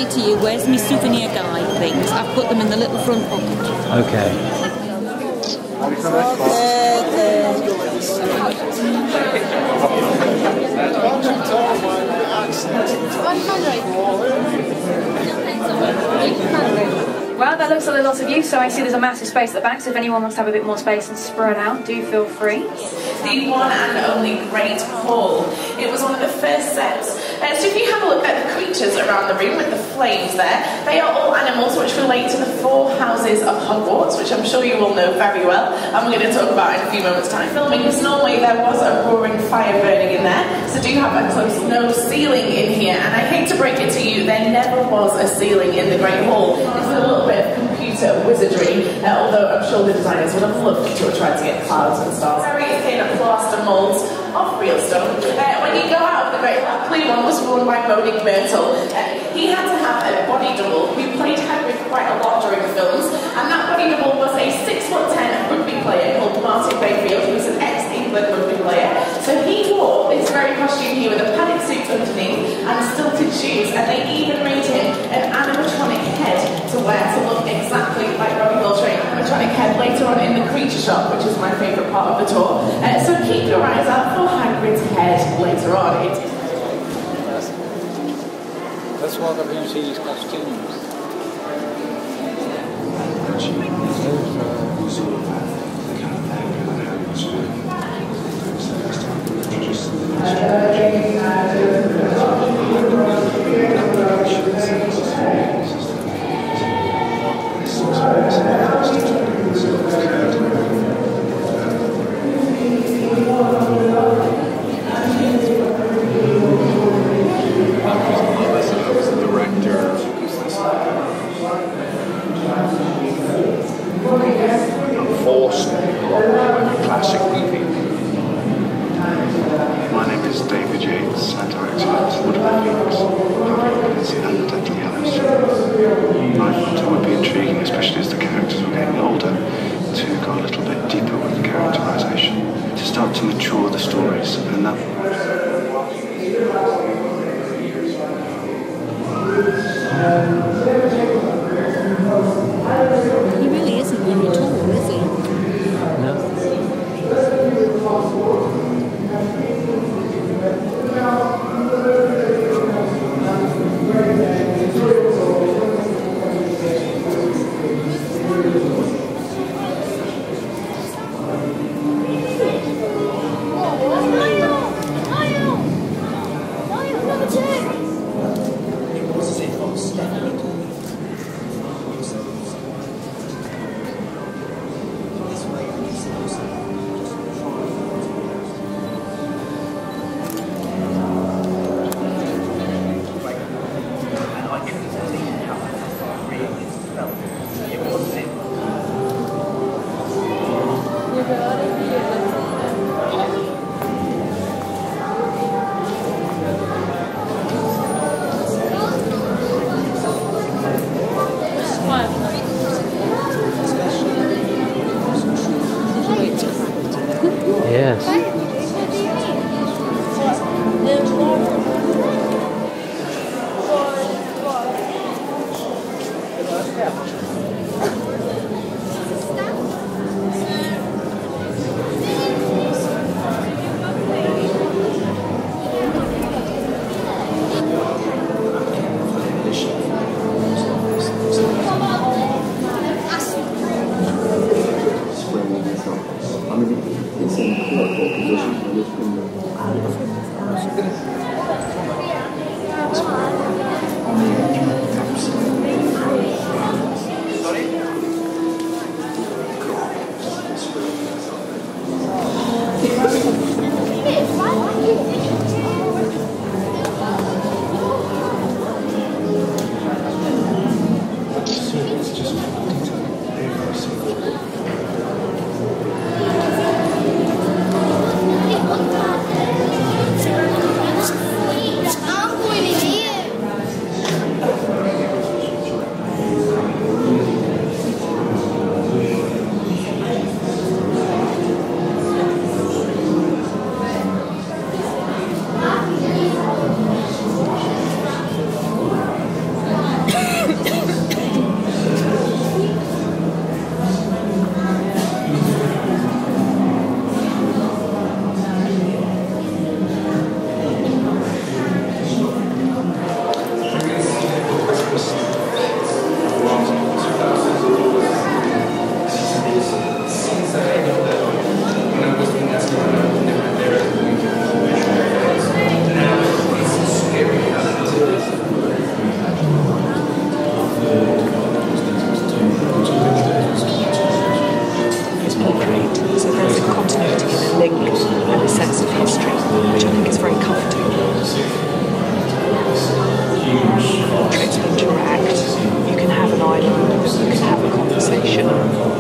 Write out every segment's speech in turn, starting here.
say to you, where's my souvenir guide things? I've put them in the little front pocket. Okay. Well, that looks like a lot of you, so I see there's a massive space at the back, so if anyone wants to have a bit more space and spread out, do feel free. The one and only Great Hall. It was one of the first sets. So if you have a look at the creatures around the room with the flames there, they are all animals which relate to the 4 houses of Hogwarts, which I'm sure you will know very well, and we're going to talk about in a few moments' time. Filming this Norway, there was a roaring fire burning in there, so do have a close no ceiling in here, and I hate to break it to you, there never was a ceiling in the Great Hall. It's a little bit of computer wizardry, although I'm sure the designers would have loved to have tried to get clouds and stars. Very thin plaster moulds of real stone. When you go out of the Great Hall, the one was worn by Moaning Myrtle. He had to have a body double who played Hagrid quite a lot during the films, and that body double was a 6'10" rugby player called Martin Bayfield, who was an ex-England rugby player. So he wore this very costume here with a padded suit underneath and stilted shoes, and they even made him an animatronic head to wear to look exactly like Robbie Coltrane. Animatronic head later on in the creature shop, which is my favourite part of the tour. So keep your eyes out for Hagrid's head later on. That's why they're going to see these costumes. Classic movie. My name is David Yates, and I direct Woodland Links, Puppets and Deadly Hallows. I thought it would be intriguing, especially as the characters were getting older, to go a little bit deeper with the characterisation, to start to mature the stories, and that. He really isn't very tall, is he? No. Yes.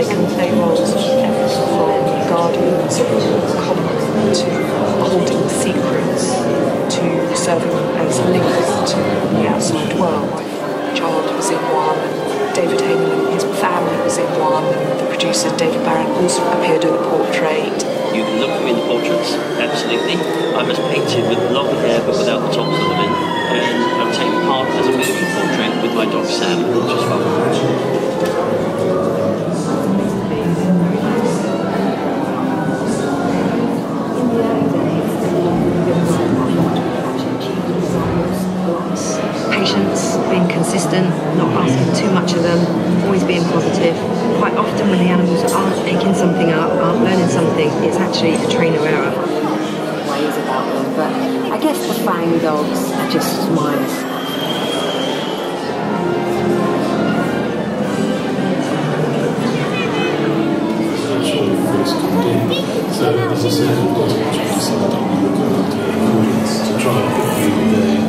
they can play roles from guardians, common to holding secrets, to serving as links to the outside world. Child was in one, David Heyman and his family was in one, and the producer David Barron also appeared in a portrait. You can look for me in the portraits, absolutely. I was painted with long hair but without the tops of them in, and I've taken part as a moving portrait with my dog Sam, which is fun. Patience, being consistent, not asking too much of them, always being positive. Quite often when the animals aren't picking something up, aren't learning something, it's actually a trainer error. Ways about them, but I guess the fang dogs are just smiles. So as I said, it was actually decided that we would go out to the audience to try and get through the day.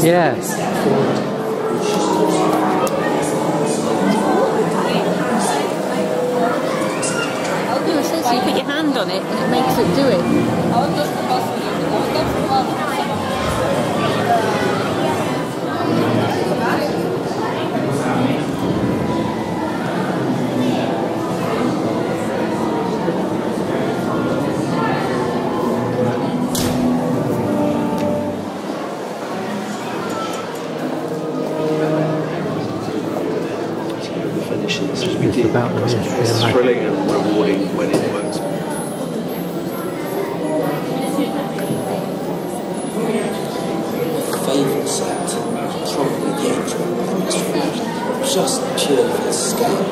Yeah. So you put your hand on it and it makes it do it. It's about the history. It's thrilling and rewarding when it works. Favourite set, probably the intro, was food, just purely for the scale.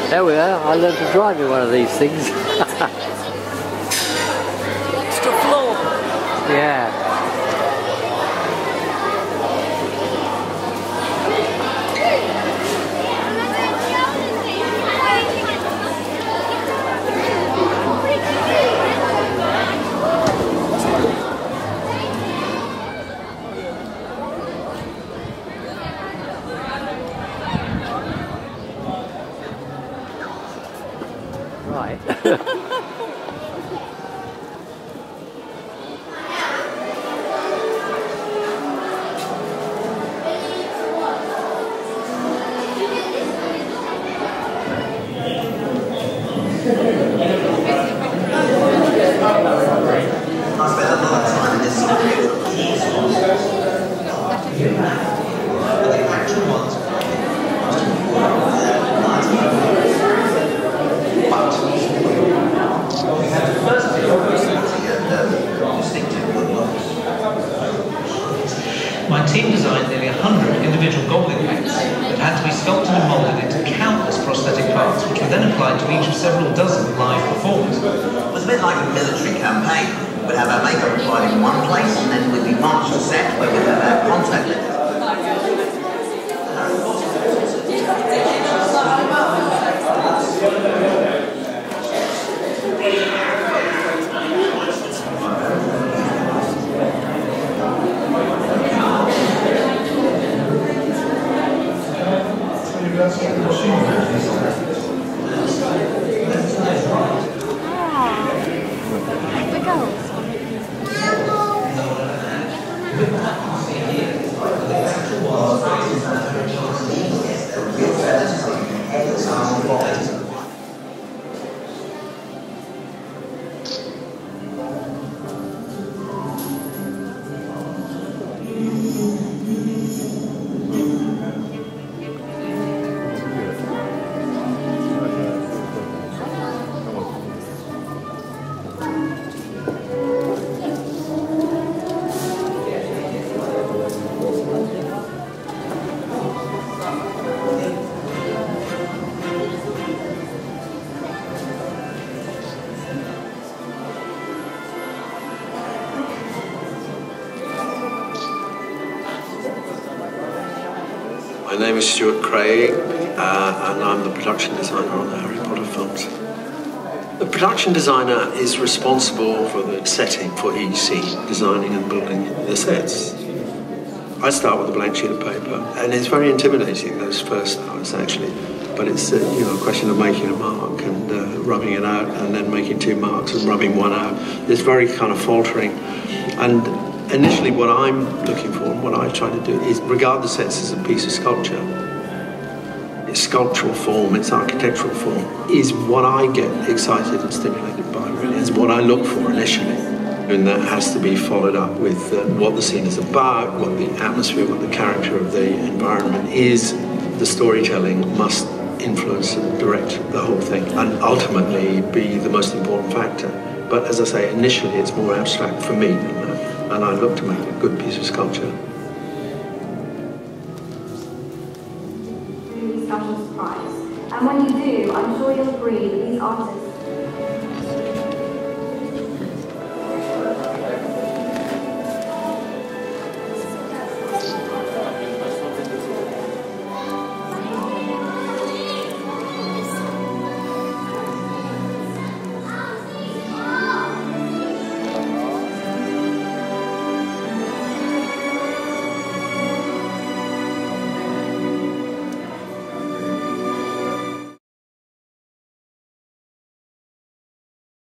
There we are. I learned to drive in one of these things. Extra floor. Yeah. Right. My team designed nearly 100 individual goblin heads that had to be sculpted and moulded into countless prosthetic parts, which were then applied to each of several dozen live performers. It was a bit like a military campaign. We'd have our makeup applied in one place, and then we'd be marched to set where we'd have our contact lenses. My name is Stuart Craig, and I'm the production designer on the Harry Potter films. The production designer is responsible for the setting for each scene, designing and building the sets. I start with a blank sheet of paper, and it's very intimidating those first hours actually. But it's a question of making a mark and rubbing it out, and then making 2 marks and rubbing 1 out. It's very kind of faltering. And initially, what I'm looking for and what I try to do is regard the sets as a piece of sculpture. Its sculptural form, its architectural form, is what I get excited and stimulated by. Really, is what I look for initially. And that has to be followed up with what the scene is about, what the atmosphere, what the character of the environment is. The storytelling must influence and direct the whole thing and ultimately be the most important factor. But as I say, initially it's more abstract for me than that, and I look to make a good piece of sculpture.